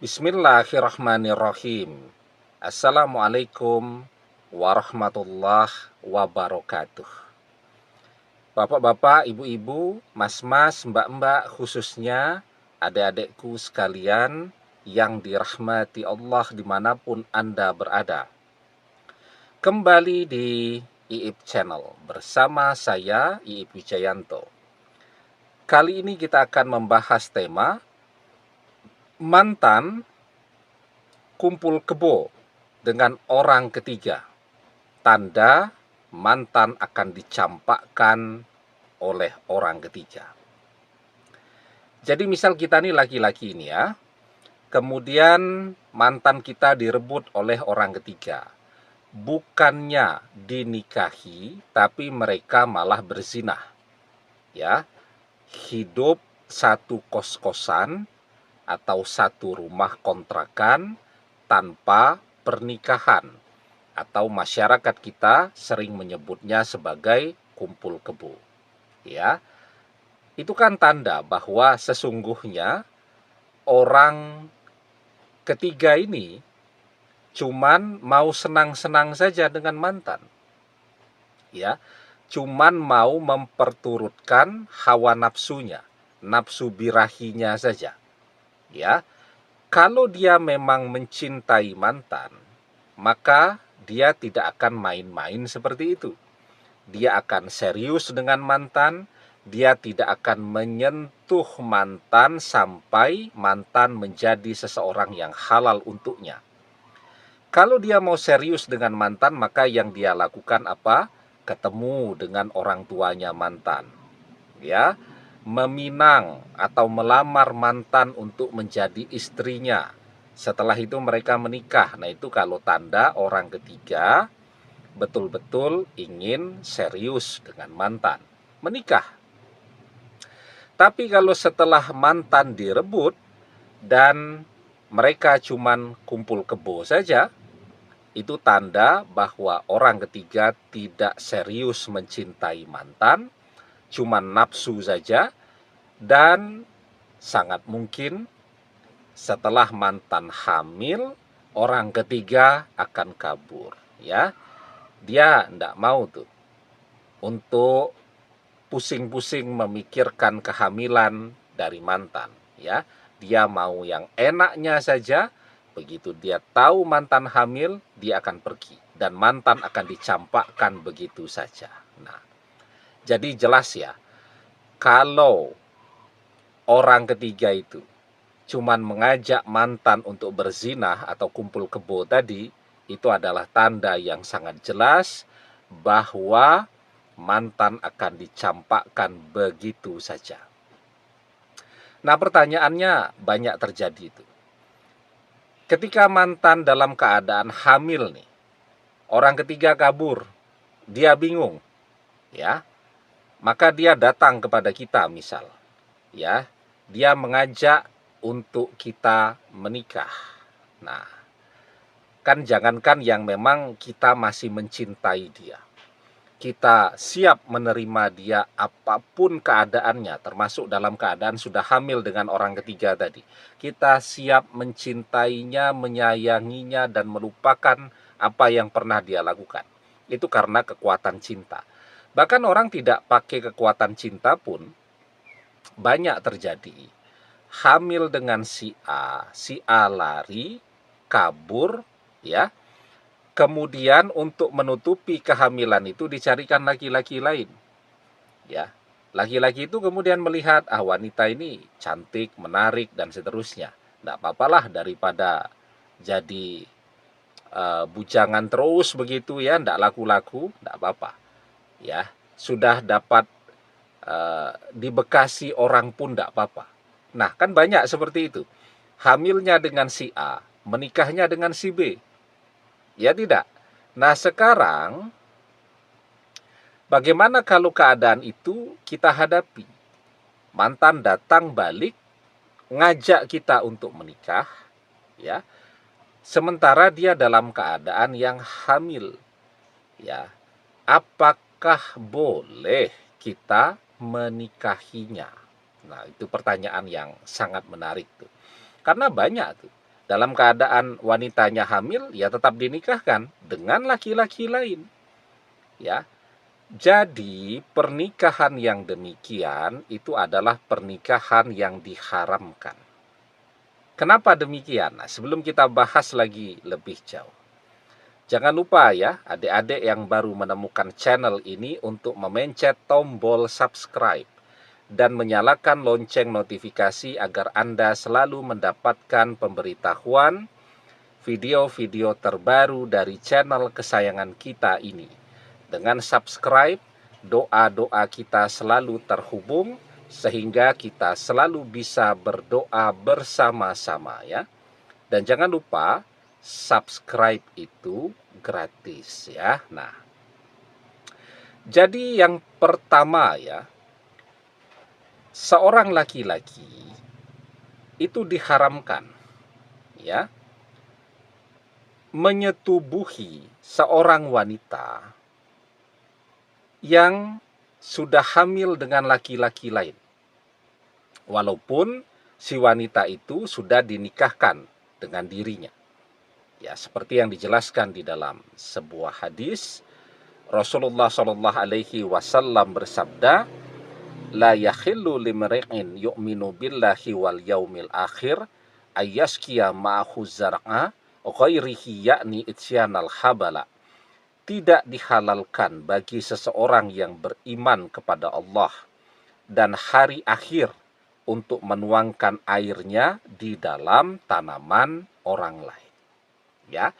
Bismillahirrahmanirrahim. Assalamualaikum warahmatullahi wabarakatuh. Bapak-bapak, ibu-ibu, mas-mas, mbak-mbak, khususnya adik-adikku sekalian yang dirahmati Allah dimanapun Anda berada. Kembali di IIP Channel bersama saya, IIP Wijayanto. Kali ini kita akan membahas tema mantan kumpul kebo dengan orang ketiga. Tanda mantan akan dicampakkan oleh orang ketiga. Jadi misal kita nih laki-laki ini ya, kemudian mantan kita direbut oleh orang ketiga. Bukannya dinikahi, tapi mereka malah berzinah. Ya, hidup satu kos-kosan atau satu rumah kontrakan tanpa pernikahan, atau masyarakat kita sering menyebutnya sebagai kumpul kebo. Ya, itu kan tanda bahwa sesungguhnya orang ketiga ini cuman mau senang-senang saja dengan mantan. Ya, cuman mau memperturutkan hawa nafsunya, nafsu birahinya saja. Ya, kalau dia memang mencintai mantan, maka dia tidak akan main-main seperti itu. Dia akan serius dengan mantan, dia tidak akan menyentuh mantan sampai mantan menjadi seseorang yang halal untuknya. Kalau dia mau serius dengan mantan, maka yang dia lakukan apa? Ketemu dengan orang tuanya mantan. Ya, meminang atau melamar mantan untuk menjadi istrinya. Setelah itu mereka menikah. Nah, itu kalau tanda orang ketiga betul-betul ingin serius dengan mantan, menikah. Tapi kalau setelah mantan direbut dan mereka cuman kumpul kebo saja, itu tanda bahwa orang ketiga tidak serius mencintai mantan, cuman nafsu saja, dan sangat mungkin setelah mantan hamil, orang ketiga akan kabur. Ya, dia tidak mau tuh untuk pusing-pusing memikirkan kehamilan dari mantan. Ya, dia mau yang enaknya saja. Begitu dia tahu mantan hamil, dia akan pergi dan mantan akan dicampakkan begitu saja. Nah, jadi jelas ya, kalau orang ketiga itu cuman mengajak mantan untuk berzinah atau kumpul kebo tadi, itu adalah tanda yang sangat jelas bahwa mantan akan dicampakkan begitu saja. Nah, pertanyaannya banyak terjadi itu. Ketika mantan dalam keadaan hamil nih, orang ketiga kabur, dia bingung, ya, maka dia datang kepada kita misal, ya, dia mengajak untuk kita menikah. Nah, kan jangankan yang memang kita masih mencintai dia, kita siap menerima dia apapun keadaannya, termasuk dalam keadaan sudah hamil dengan orang ketiga tadi. Kita siap mencintainya, menyayanginya, dan melupakan apa yang pernah dia lakukan. Itu karena kekuatan cinta. Bahkan orang tidak pakai kekuatan cinta pun banyak terjadi. Hamil dengan si A lari, kabur, ya. Kemudian untuk menutupi kehamilan itu dicarikan laki-laki lain. Ya. Laki-laki itu kemudian melihat, wanita ini cantik, menarik, dan seterusnya. Tidak apa-apalah daripada jadi bujangan terus begitu ya, tidak laku-laku, tidak apa-apa. Ya, sudah dapat dibekasi orang pun tidak apa-apa. Nah, kan banyak seperti itu. Hamilnya dengan si A, menikahnya dengan si B. Ya tidak. Nah, sekarang bagaimana kalau keadaan itu kita hadapi? Mantan datang balik, ngajak kita untuk menikah, ya. Sementara dia dalam keadaan yang hamil. Ya. Apakah boleh kita menikahinya? Nah, itu pertanyaan yang sangat menarik tuh. Karena banyak tuh. dalam keadaan wanitanya hamil, ya tetap dinikahkan dengan laki-laki lain. Ya, jadi pernikahan yang demikian itu adalah pernikahan yang diharamkan. Kenapa demikian? Nah, sebelum kita bahas lagi lebih jauh, jangan lupa ya, adik-adik yang baru menemukan channel ini untuk memencet tombol subscribe dan menyalakan lonceng notifikasi agar Anda selalu mendapatkan pemberitahuan video-video terbaru dari channel kesayangan kita ini. Dengan subscribe, doa-doa kita selalu terhubung sehingga kita selalu bisa berdoa bersama-sama ya. Dan jangan lupa subscribe itu gratis ya. Nah, jadi yang pertama ya, seorang laki-laki itu diharamkan ya menyetubuhi seorang wanita yang sudah hamil dengan laki-laki lain, walaupun si wanita itu sudah dinikahkan dengan dirinya. Ya, seperti yang dijelaskan di dalam sebuah hadis, Rasulullah Shallallahu Alaihi Wasallam bersabda, la yakhillu limri'in yu'minu billahi wal yaumil akhir ayyaskiya ma'ahu zar'a ghairihi yakni ityanal habala. Tidak dihalalkan bagi seseorang yang beriman kepada Allah dan hari akhir untuk menuangkan airnya di dalam tanaman orang lain. Ya.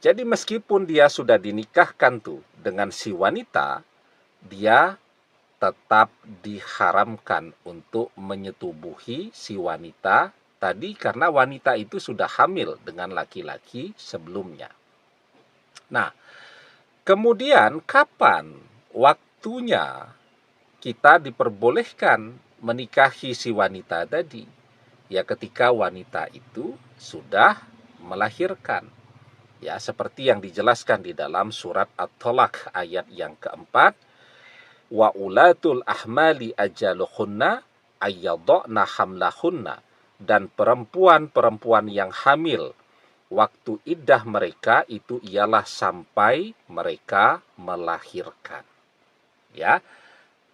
Jadi meskipun dia sudah dinikahkan tuh dengan si wanita, dia tetap diharamkan untuk menyetubuhi si wanita tadi karena wanita itu sudah hamil dengan laki-laki sebelumnya. Nah, kemudian kapan waktunya kita diperbolehkan menikahi si wanita tadi? Ya ketika wanita itu sudah melahirkan. Ya seperti yang dijelaskan di dalam surat At-Tolak ayat yang keempat, wa ulatul ahmali ajaluhunna ayyadna hamlahunna, dan perempuan-perempuan yang hamil waktu iddah mereka itu ialah sampai mereka melahirkan. Ya.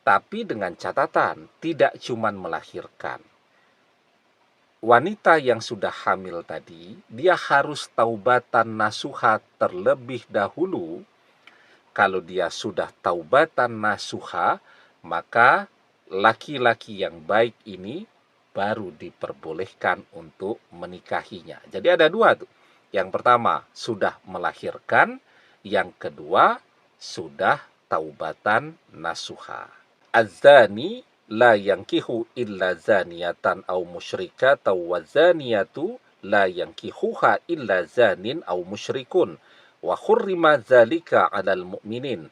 Tapi dengan catatan tidak cuma melahirkan. Wanita yang sudah hamil tadi, dia harus taubatan nasuha terlebih dahulu. Kalau dia sudah taubatan nasuha, maka laki-laki yang baik ini baru diperbolehkan untuk menikahinya. Jadi ada dua tuh. Yang pertama sudah melahirkan, yang kedua sudah taubatan nasuha. Az-zani la yankihu illa zaniyatan aw musyrikatan wa zaniyatu la yankihuha illa zanin aw musyrikun wa khurrima dzalika 'alal mu'minin.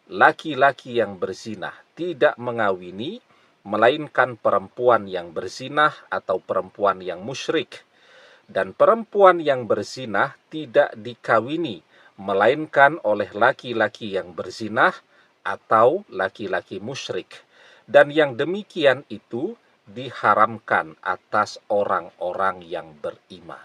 Laki-laki yang berzinah tidak mengawini melainkan perempuan yang berzinah atau perempuan yang musyrik, dan perempuan yang berzinah tidak dikawini melainkan oleh laki-laki yang berzinah atau laki-laki musyrik. Dan yang demikian itu diharamkan atas orang-orang yang beriman.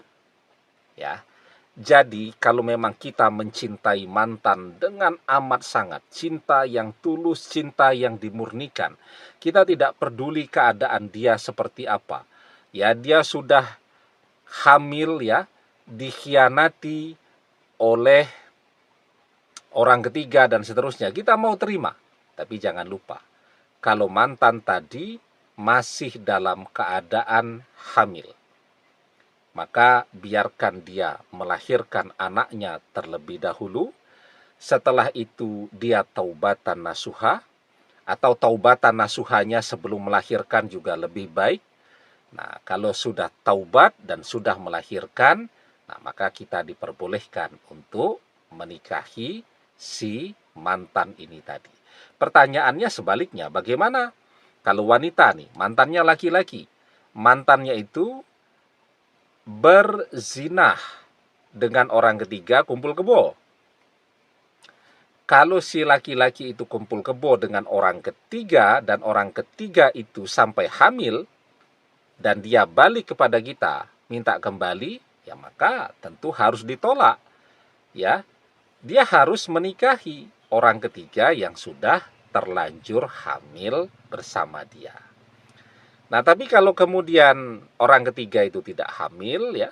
Ya. Jadi kalau memang kita mencintai mantan dengan amat sangat, cinta yang tulus, cinta yang dimurnikan, kita tidak peduli keadaan dia seperti apa. Ya, dia sudah hamil ya, dikhianati oleh orang ketiga dan seterusnya, kita mau terima. Tapi jangan lupa, kalau mantan tadi masih dalam keadaan hamil, maka biarkan dia melahirkan anaknya terlebih dahulu. Setelah itu dia taubatan nasuha, atau taubatan nasuhanya sebelum melahirkan juga lebih baik. Nah, kalau sudah taubat dan sudah melahirkan, nah maka kita diperbolehkan untuk menikahi si mantan ini tadi. Pertanyaannya sebaliknya, bagaimana kalau wanita nih, mantannya laki-laki, mantannya itu berzinah dengan orang ketiga, kumpul kebo. Kalau si laki-laki itu kumpul kebo dengan orang ketiga, dan orang ketiga itu sampai hamil, dan dia balik kepada kita, minta kembali, ya maka tentu harus ditolak. Ya, dia harus menikahi orang ketiga yang sudah terlanjur hamil bersama dia. Nah, tapi kalau kemudian orang ketiga itu tidak hamil, ya,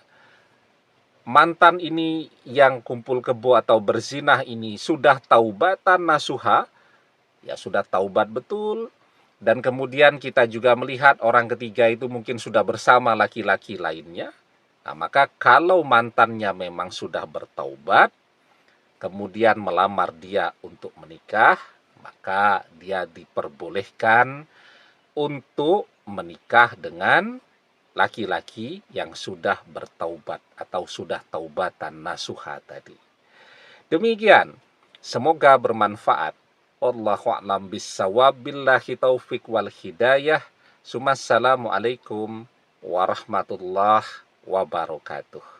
mantan ini yang kumpul kebo atau berzinah ini sudah taubatan nasuha, ya sudah taubat betul, dan kemudian kita juga melihat orang ketiga itu mungkin sudah bersama laki-laki lainnya. Nah, maka kalau mantannya memang sudah bertaubat, kemudian melamar dia untuk menikah, maka dia diperbolehkan untuk menikah dengan laki-laki yang sudah bertaubat atau sudah taubatan nasuha tadi. Demikian, semoga bermanfaat. Wallahu a'lam bissawab, billahi taufik wal hidayah. Assalamualaikum warahmatullahi wabarakatuh.